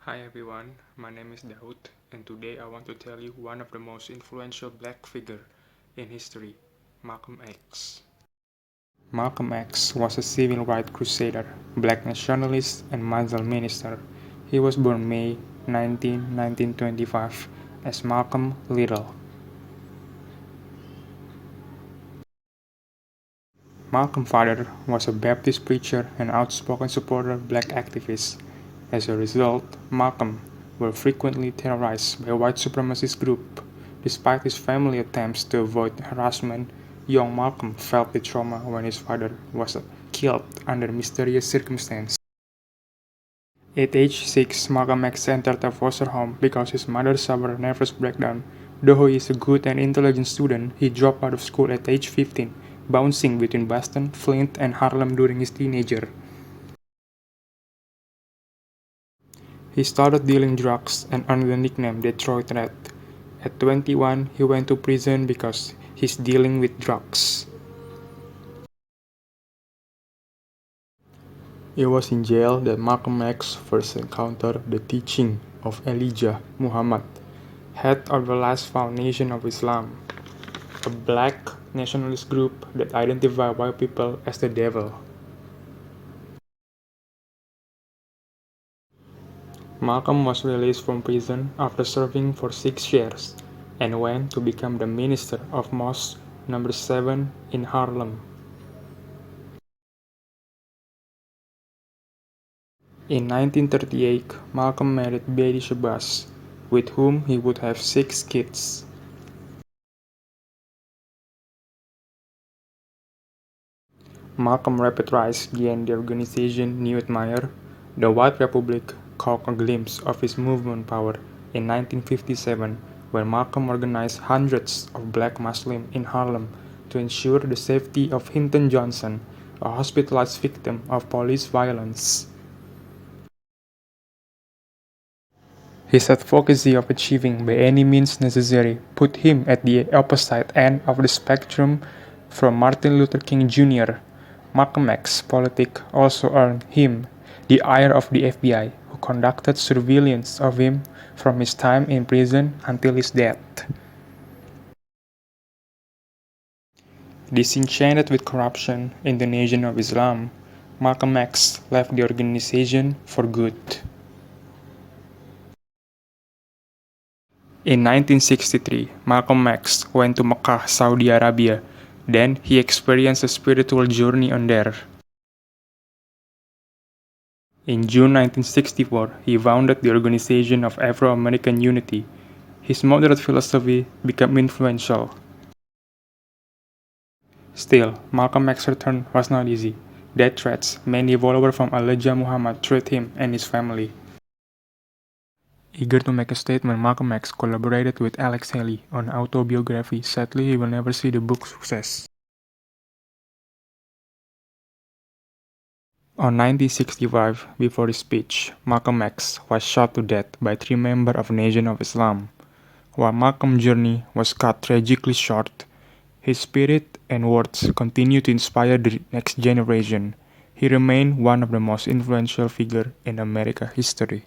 Hi everyone, my name is Daud, and today I want to tell you one of the most influential black figure in history, Malcolm X. Malcolm X was a civil rights crusader, black nationalist, and Muslim minister. He was born May 19, 1925, as Malcolm Little. Malcolm's father was a Baptist preacher and outspoken supporter of black activists. As a result, Malcolm was frequently terrorized by white supremacist groups. Despite his family attempts to avoid harassment, young Malcolm felt the trauma when his father was killed under mysterious circumstances. At age 6, Malcolm X entered a foster home because his mother suffered a nervous breakdown. Though he is a good and intelligent student, he dropped out of school at age 15, bouncing between Boston, Flint, and Harlem during his teenager. He started dealing drugs and earned the nickname Detroit Red. At 21, he went to prison because he's dealing with drugs. It was in jail that Malcolm X first encountered the teaching of Elijah Muhammad, head of the last foundation of Islam, a black nationalist group that identified white people as the devil. Malcolm was released from prison after serving for 6 years and went to become the minister of Mosque Number 7 in Harlem. In 1938, Malcolm married Betty Shabazz, with whom he would have 6 kids. Malcolm rapid rise began the organization New Admire. The White Republic caught a glimpse of his movement power in 1957 when Malcolm organized hundreds of black Muslims in Harlem to ensure the safety of Hinton Johnson, a hospitalized victim of police violence. His advocacy of achieving by any means necessary put him at the opposite end of the spectrum from Martin Luther King Jr. Malcolm X's politics also earned him the ire of the FBI, who conducted surveillance of him from his time in prison until his death. Disenchanted with corruption in the Nation of Islam, Malcolm X left the organization for good. In 1963, Malcolm X went to Mecca, Saudi Arabia. Then he experienced a spiritual journey on there. In June 1964, he founded the Organization of Afro-American Unity. His moderate philosophy became influential. Still, Malcolm X's return was not easy. Death threats, many followers from Elijah Muhammad threatened him and his family. Eager to make a statement, Malcolm X collaborated with Alex Haley on an autobiography. Sadly, he will never see the book's success. On 1965, before his speech, Malcolm X was shot to death by 3 members of Nation of Islam. While Malcolm's journey was cut tragically short, his spirit and words continue to inspire the next generation. He remained one of the most influential figures in American history.